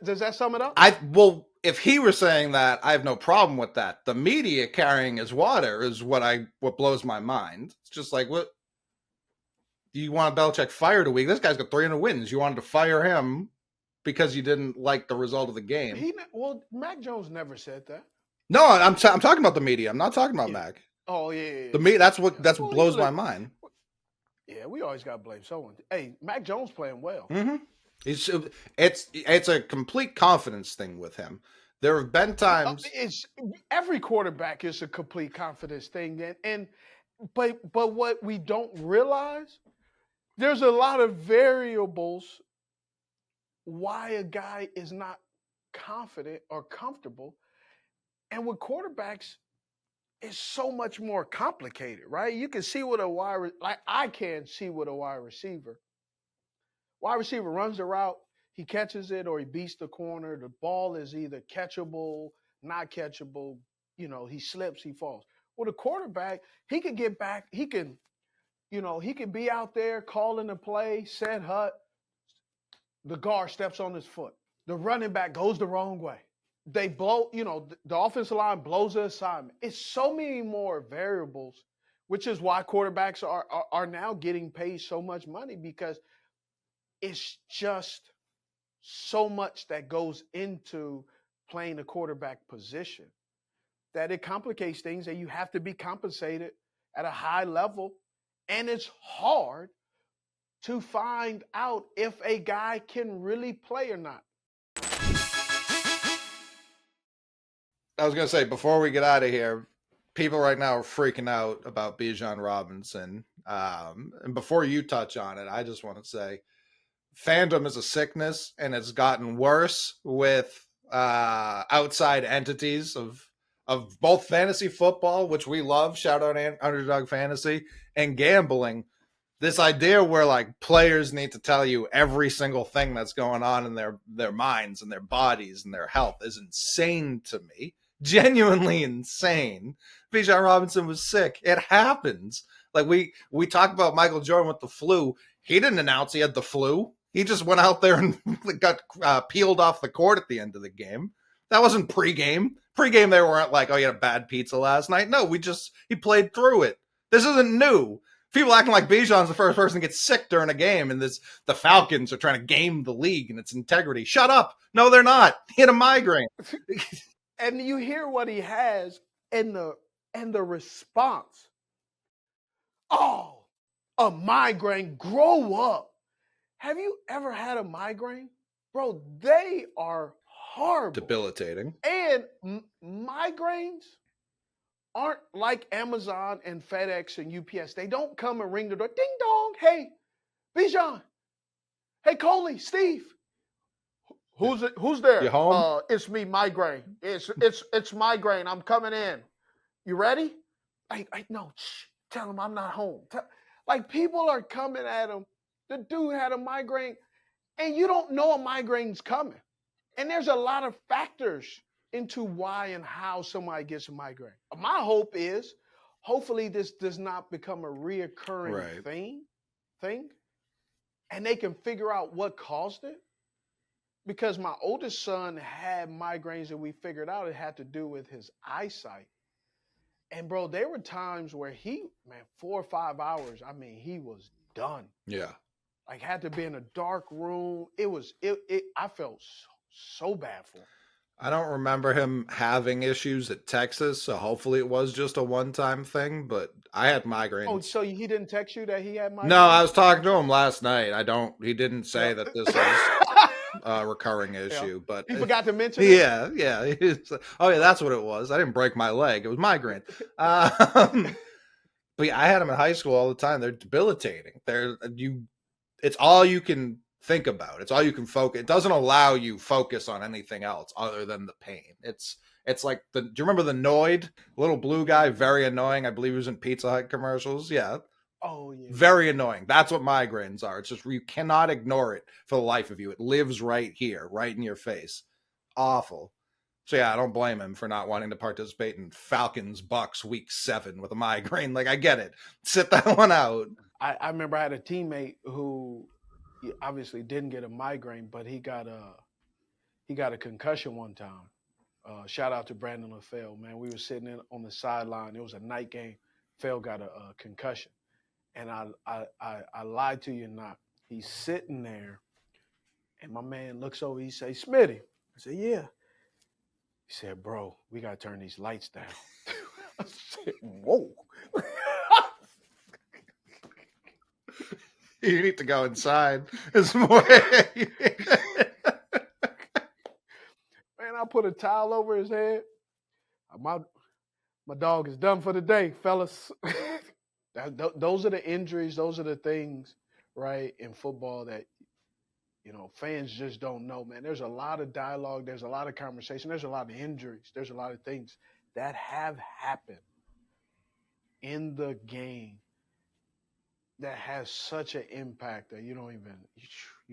Does that sum it up? Well, if he were saying that, I have no problem with that. The media carrying his water is what blows my mind. It's just like, what? You want Belichick fired a week? This guy's got 300 wins. You wanted to fire him because you didn't like the result of the game. Mac Jones never said that. No, I'm talking about the media. I'm not talking about Mac. Oh yeah. The media. That's what blows my mind. Yeah, we always got to blame someone. Hey, Mac Jones playing well. Mm-hmm. It's a complete confidence thing with him. There have been times. Every quarterback is a complete confidence thing, but what we don't realize, there's a lot of variables why a guy is not confident or comfortable. And with quarterbacks, it's so much more complicated, right? You can see what I can see with a wide receiver. Wide receiver runs the route, he catches it or he beats the corner. The ball is either catchable, not catchable. He slips, he falls. With a quarterback, he can get back. He can be out there calling the play, set hut. The guard steps on his foot. The running back goes the wrong way. They blow, the offensive line blows the assignment. It's so many more variables, which is why quarterbacks are now getting paid so much money, because it's just so much that goes into playing the quarterback position that it complicates things, and you have to be compensated at a high level. And it's hard to find out if a guy can really play or not. I was going to say, before we get out of here, people right now are freaking out about Bijan Robinson. And before you touch on it, I just want to say fandom is a sickness, and it's gotten worse with outside entities of both fantasy football, which we love, shout out Underdog Fantasy, and gambling. This idea where like players need to tell you every single thing that's going on in their minds and their bodies and their health is insane to me. Genuinely insane. Bijan Robinson was sick. It happens. Like we talk about Michael Jordan with the flu. He didn't announce he had the flu. He just went out there and got peeled off the court at the end of the game. That wasn't pregame. Pregame, they weren't like, oh, you had a bad pizza last night. No, he played through it. This isn't new. People acting like Bijan's the first person to get sick during a game, and the Falcons are trying to game the league and its integrity. Shut up. No, they're not. He had a migraine. And you hear what he has and the response. Oh, a migraine. Grow up. Have you ever had a migraine? Bro, they are horrible. Debilitating. And migraines aren't like Amazon and FedEx and UPS. They don't come and ring the door. Ding dong. Hey, Bijan. Hey, Coley, Steve. Who's there? You home? It's me, migraine. It's migraine. I'm coming in. You ready? No. Shh, tell him I'm not home. Like people are coming at him. The dude had a migraine, and you don't know a migraine's coming. And there's a lot of factors into why and how somebody gets a migraine. My hope is, hopefully, this does not become a reoccurring thing, and they can figure out what caused it. Because my oldest son had migraines, and we figured out it had to do with his eyesight. And bro, there were times where 4 or 5 hours. I mean, he was done. Yeah. Like had to be in a dark room. I felt so bad for him. I don't remember him having issues at Texas, so hopefully it was just a one-time thing, but I had migraines. Oh, so he didn't text you that he had migraines? No, I was talking to him last night. He didn't say that this was a recurring issue, but he forgot to mention it? Yeah. Oh yeah, that's what it was. I didn't break my leg. It was migraine. But yeah, I had them in high school all the time. They're debilitating. It's all you can think about. It's all you can focus. It doesn't allow you focus on anything else other than the pain. It's like do you remember the Noid? Little blue guy, very annoying. I believe he was in Pizza Hut commercials. Yeah. Oh yeah. Very annoying. That's what migraines are. It's just you cannot ignore it for the life of you. It lives right here, right in your face. Awful. So yeah, I don't blame him for not wanting to participate in Falcons Bucks Week 7 with a migraine. Like I get it. Sit that one out. I remember I had a teammate who obviously didn't get a migraine, but he got a concussion one time. Shout out to Brandon LaFell, man. We were sitting in on the sideline. It was a night game. Phil got a concussion, and I lied to you not. He's sitting there, and my man looks over. He says, "Smitty." I said, "Yeah." He said, "Bro, we gotta turn these lights down." I said, "Whoa." You need to go inside. It's more. Man, I put a towel over his head. My dog is done for the day, fellas. Those are the injuries. Those are the things, right, in football that, fans just don't know, man. There's a lot of dialogue. There's a lot of conversation. There's a lot of injuries. There's a lot of things that have happened in the game that has such an impact that you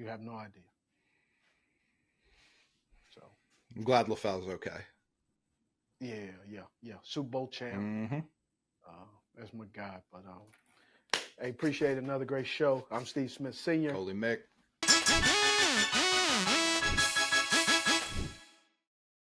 have no idea. So I'm glad LaFell's okay. Yeah. Super Bowl champ. Mm-hmm. That's my guy. But I appreciate another great show. I'm Steve Smith Sr. Coley Mick.